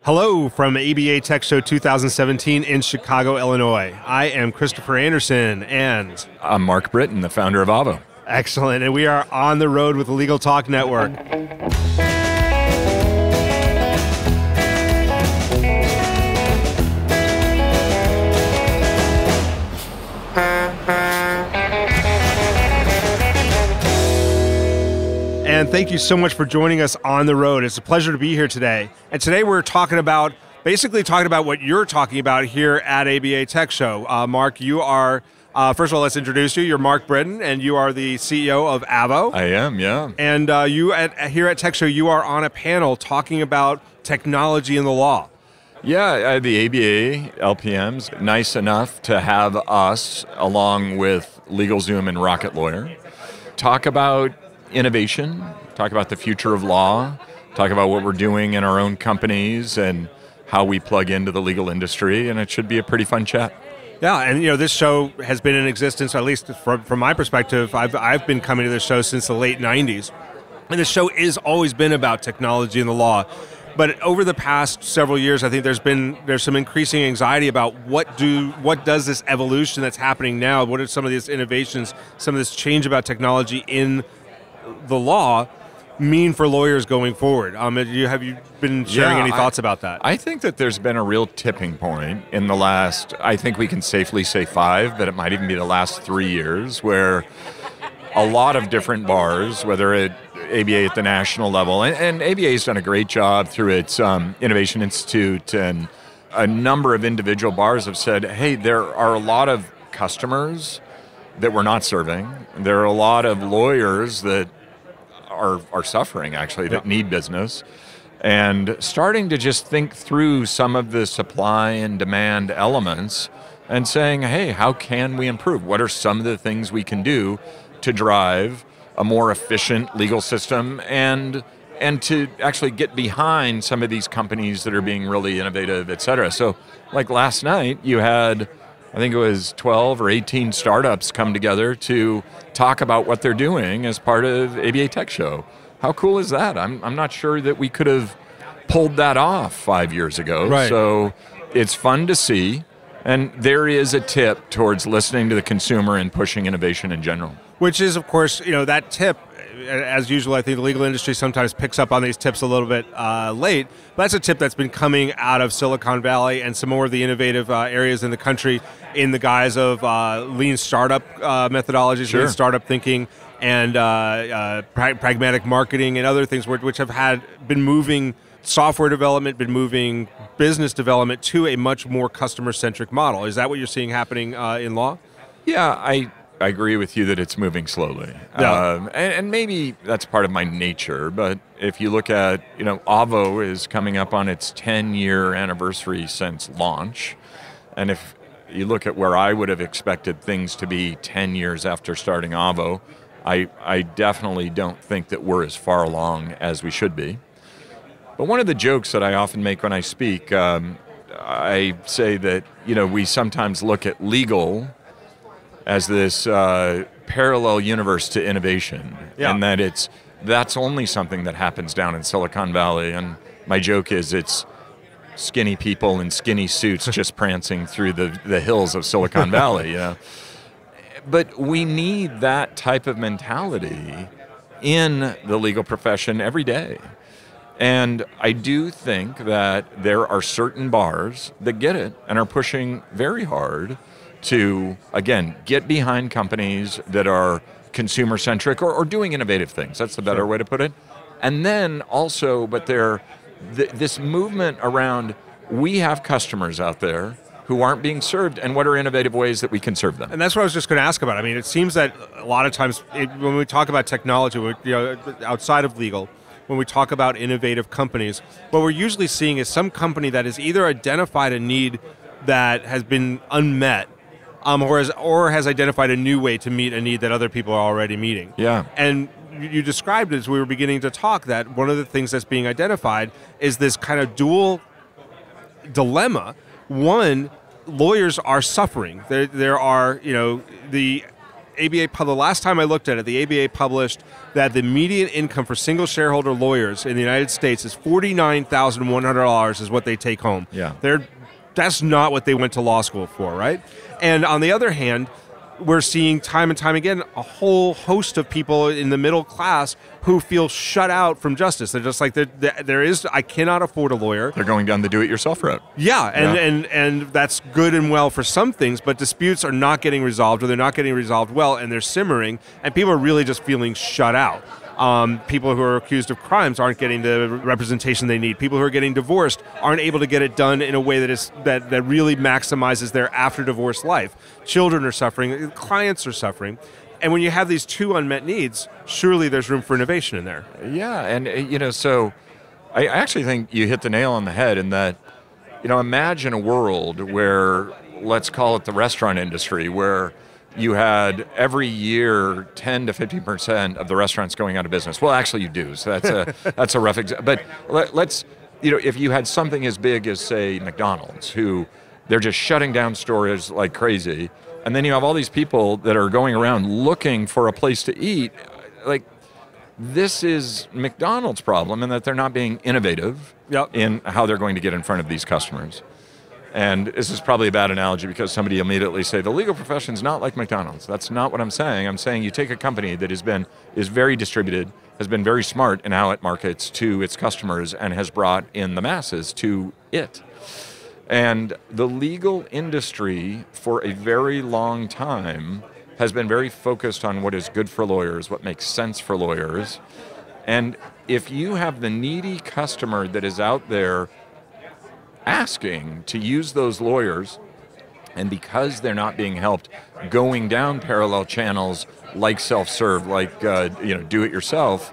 Hello from ABA Tech Show 2017 in Chicago, Illinois. I am Christopher Anderson, and I'm Mark Britton, the founder of Avvo. Excellent, and we are on the road with the Legal Talk Network. And thank you so much for joining us on the road. It's a pleasure to be here today. And today we're basically talking about what you're talking about here at ABA Tech Show. Mark, you are, first of all, let's introduce you. You're Mark Britton, and you are the CEO of Avvo. I am, yeah. And here at Tech Show, you are on a panel talking about technology in the law. Yeah, the ABA LPM's nice enough to have us, along with LegalZoom and Rocket Lawyer, talk about innovation, talk about the future of law, talk about what we're doing in our own companies and how we plug into the legal industry, and it should be a pretty fun chat. Yeah, and this show has been in existence, at least from my perspective. I've been coming to this show since the late 90s, and the show has always been about technology and the law. But over the past several years, I think there's some increasing anxiety about what does this evolution that's happening now, what are some of these innovations, some of this change about technology in the law mean for lawyers going forward? Have you been sharing any thoughts about that? I think that there's been a real tipping point in the last, I think we can safely say 5, but it might even be the last 3 years, where a lot of different bars, whether at ABA at the national level, and ABA's done a great job through its Innovation Institute, and a number of individual bars have said, hey, there are a lot of customers that we're not serving. There are a lot of lawyers that are suffering, actually, that need business. And starting to just think through some of the supply and demand elements and saying, hey, how can we improve? What are some of the things we can do to drive a more efficient legal system and to actually get behind some of these companies that are being really innovative, et cetera. So like last night, you had, I think it was 12 or 18 startups come together to talk about what they're doing as part of ABA Tech Show. How cool is that? I'm not sure that we could have pulled that off 5 years ago. Right. So it's fun to see. And there is a tip towards listening to the consumer and pushing innovation in general. Which is, of course, that tip, as usual, I think the legal industry sometimes picks up on these tips a little bit late. But that's a tip that's been coming out of Silicon Valley and some more of the innovative areas in the country in the guise of lean startup methodologies, Sure. lean startup thinking, and pragmatic marketing and other things which have been moving software development, been moving business development to a much more customer-centric model. Is that what you're seeing happening in law? Yeah, I agree with you that it's moving slowly. Yeah. And maybe that's part of my nature, but if you look at, Avvo is coming up on its 10-year anniversary since launch, and if you look at where I would have expected things to be 10 years after starting Avvo, I definitely don't think that we're as far along as we should be. But one of the jokes that I often make when I speak, I say that, we sometimes look at legal as this parallel universe to innovation, and that that's only something that happens down in Silicon Valley. And my joke is it's skinny people in skinny suits just prancing through the hills of Silicon Valley. But we need that type of mentality in the legal profession every day. And I do think that there are certain bars that get it and are pushing very hard to, again, get behind companies that are consumer-centric or doing innovative things. That's the better way to put it. And then also, but this movement around, we have customers out there who aren't being served, and what are innovative ways that we can serve them? And that's what I was just going to ask about. I mean, it seems that a lot of times when we talk about technology, outside of legal, when we talk about innovative companies, what we're usually seeing is some company that has either identified a need that has been unmet, or has identified a new way to meet a need that other people are already meeting. Yeah. And you described, as we were beginning to talk, that one of the things that's being identified is this kind of dual dilemma. One, lawyers are suffering. There are, the the last time I looked at it, the ABA published that the median income for single shareholder lawyers in the United States is $49,100 is what they take home. Yeah. That's not what they went to law school for, right? And on the other hand, we're seeing time and time again a whole host of people in the middle class who feel shut out from justice. They're just like, I cannot afford a lawyer. They're going down the do-it-yourself route. Yeah, and that's good and well for some things, but disputes are not getting resolved, or they're not getting resolved well, and they're simmering, and people are really just feeling shut out. People who are accused of crimes aren't getting the representation they need. People who are getting divorced aren't able to get it done in a way that really maximizes their after-divorce life. Children are suffering. Clients are suffering. And when you have these two unmet needs, surely there's room for innovation in there. Yeah, and so I actually think you hit the nail on the head in that, imagine a world where, let's call it the restaurant industry, where you had every year 10 to 50% of the restaurants going out of business. Well, actually you do, so that's a rough example. But let's, if you had something as big as, say, McDonald's, who they're just shutting down stores like crazy, and then you have all these people that are going around looking for a place to eat, like, this is McDonald's problem in that they're not being innovative in how they're going to get in front of these customers. And this is probably a bad analogy because somebody immediately say, the legal profession is not like McDonald's. That's not what I'm saying. I'm saying you take a company that is very distributed, has been very smart in how it markets to its customers, and has brought in the masses to it. And the legal industry, for a very long time, has been very focused on what is good for lawyers, what makes sense for lawyers. And if you have the needy customer that is out there asking to use those lawyers, and because they're not being helped, going down parallel channels like self-serve, like do-it-yourself,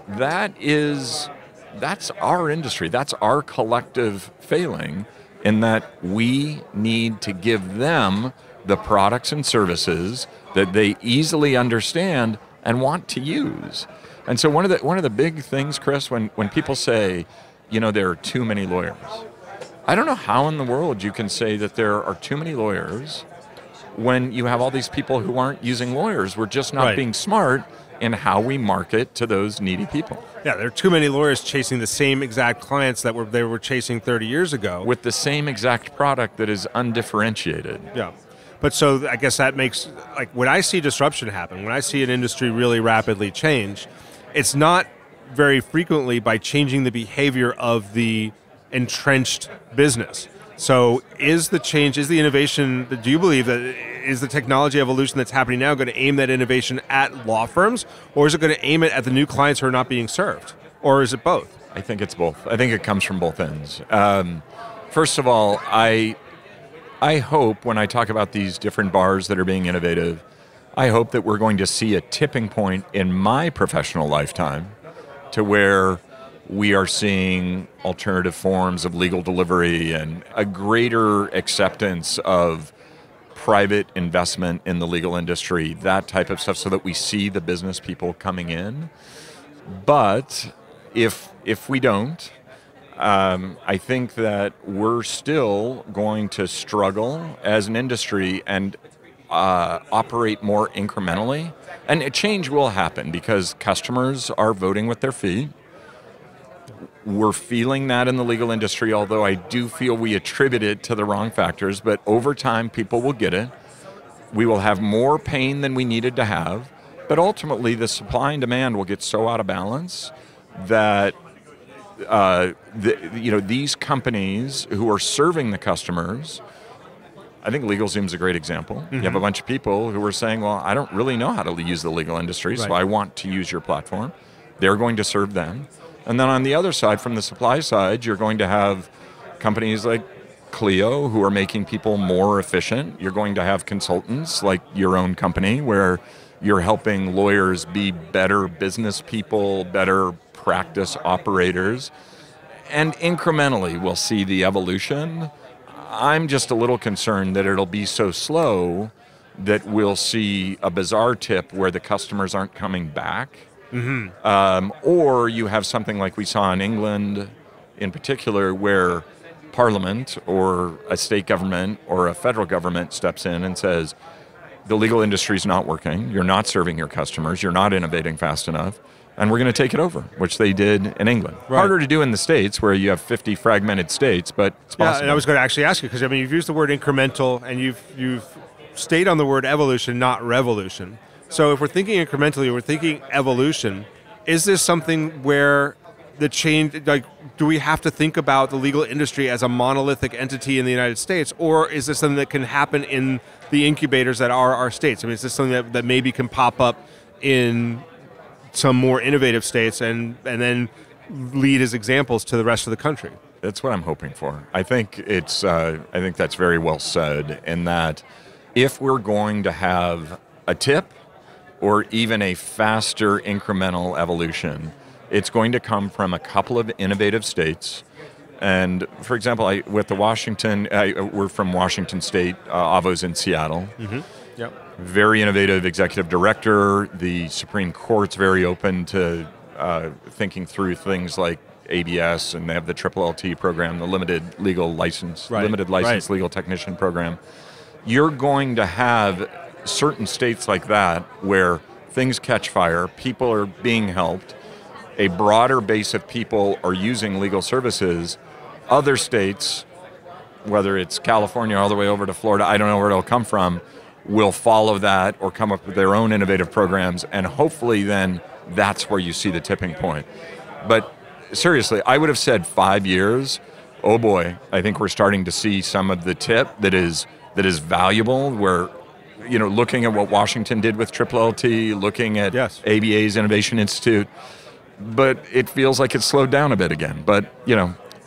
that's our industry. That's our collective failing, in that we need to give them the products and services that they easily understand and want to use. And so one of the big things, Chris, when people say, there are too many lawyers, I don't know how in the world you can say that there are too many lawyers when you have all these people who aren't using lawyers. We're just not being smart in how we market to those needy people. Yeah, there are too many lawyers chasing the same exact clients that they were chasing 30 years ago. With the same exact product that is undifferentiated. Yeah. But so I guess that makes, like, when I see disruption happen, when I see an industry really rapidly change, it's not very frequently by changing the behavior of the entrenched business. So is the innovation, do you believe that is the technology evolution that's happening now going to aim that innovation at law firms, or is it going to aim it at the new clients who are not being served? Or is it both? I think it's both. I think it comes from both ends. First of all, I hope when I talk about these different bars that are being innovative, I hope that we're going to see a tipping point in my professional lifetime to where we are seeing alternative forms of legal delivery and a greater acceptance of private investment in the legal industry, that type of stuff, so that we see the business people coming in. But if we don't, I think that we're still going to struggle as an industry and operate more incrementally. And a change will happen because customers are voting with their feet. We're feeling that in the legal industry, although I do feel we attribute it to the wrong factors. But over time, people will get it. We will have more pain than we needed to have. But ultimately, the supply and demand will get so out of balance that these companies who are serving the customers, I think LegalZoom is a great example. Mm-hmm. You have a bunch of people who are saying, well, I don't really know how to use the legal industry, so I want to use your platform. They're going to serve them. And then on the other side, from the supply side, you're going to have companies like Clio who are making people more efficient. You're going to have consultants like your own company where you're helping lawyers be better business people, better practice operators. And incrementally, we'll see the evolution. I'm just a little concerned that it'll be so slow that we'll see a bizarre tip where the customers aren't coming back. Mm-hmm. Or you have something like we saw in England in particular, where Parliament or a state government or a federal government steps in and says, the legal industry is not working, you're not serving your customers, you're not innovating fast enough, and we're going to take it over, which they did in England. Right. Harder to do in the States where you have 50 fragmented states, but it's possible. Yeah, and I was going to actually ask you, because I mean, you've used the word incremental, and you've stayed on the word evolution, not revolution. So if we're thinking incrementally, we're thinking evolution, is this something where the change, like, do we have to think about the legal industry as a monolithic entity in the United States, or is this something that can happen in the incubators that are our states? I mean, is this something that maybe can pop up in some more innovative states and then lead as examples to the rest of the country? That's what I'm hoping for. I think I think that's very well said, in that if we're going to have a tip or even a faster incremental evolution, it's going to come from a couple of innovative states. And for example, we're from Washington State, Avvo's in Seattle. Mm-hmm. Yep. Very innovative executive director. The Supreme Court's very open to thinking through things like ABS, and they have the LLT program, the limited license legal technician program. You're going to have certain states like that where things catch fire, people are being helped, a broader base of people are using legal services. Other states, whether it's California all the way over to Florida, I don't know where it'll come from, will follow that or come up with their own innovative programs, and hopefully then that's where you see the tipping point. But seriously, I would have said 5 years. Oh boy, I think we're starting to see some of the tip that is valuable. We're looking at what Washington did with LLT, looking at ABA's Innovation Institute, but it feels like it's slowed down a bit again. But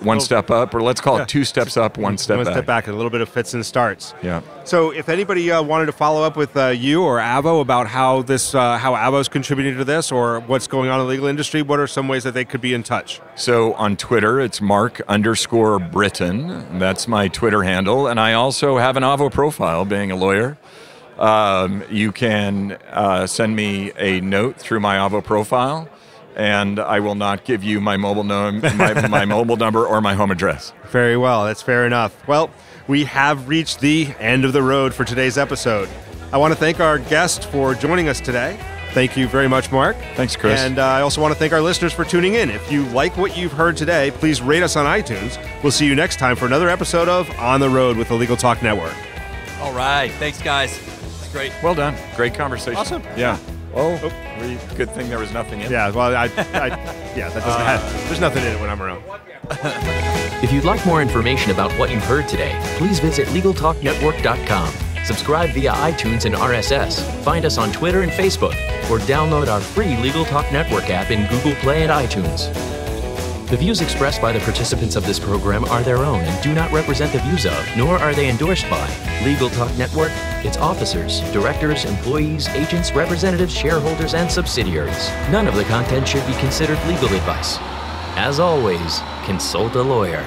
one step up, or let's call it 2 steps up, one step back. One step back, a little bit of fits and starts. Yeah. So if anybody wanted to follow up with you or Avvo about how Avvo's contributing to this, or what's going on in the legal industry, what are some ways that they could be in touch? So on Twitter, it's Mark_Britton. That's my Twitter handle. And I also have an Avvo profile, being a lawyer. You can send me a note through my Avvo profile, and I will not give you my mobile my mobile number or my home address. Very well. That's fair enough. Well, we have reached the end of the road for today's episode. I want to thank our guest for joining us today. Thank you very much, Mark. Thanks, Chris. And I also want to thank our listeners for tuning in. If you like what you've heard today, please rate us on iTunes. We'll see you next time for another episode of On the Road with the Legal Talk Network. All right. Thanks, guys. It's great. Well done. Great conversation. Awesome. Yeah. Oh, good thing there was nothing in it. Yeah, well, that doesn't happen. There's nothing in it when I'm around. If you'd like more information about what you've heard today, please visit LegalTalkNetwork.com. Subscribe via iTunes and RSS. Find us on Twitter and Facebook, or download our free Legal Talk Network app in Google Play and iTunes. The views expressed by the participants of this program are their own and do not represent the views of, nor are they endorsed by, Legal Talk Network, its officers, directors, employees, agents, representatives, shareholders, and subsidiaries. None of the content should be considered legal advice. As always, consult a lawyer.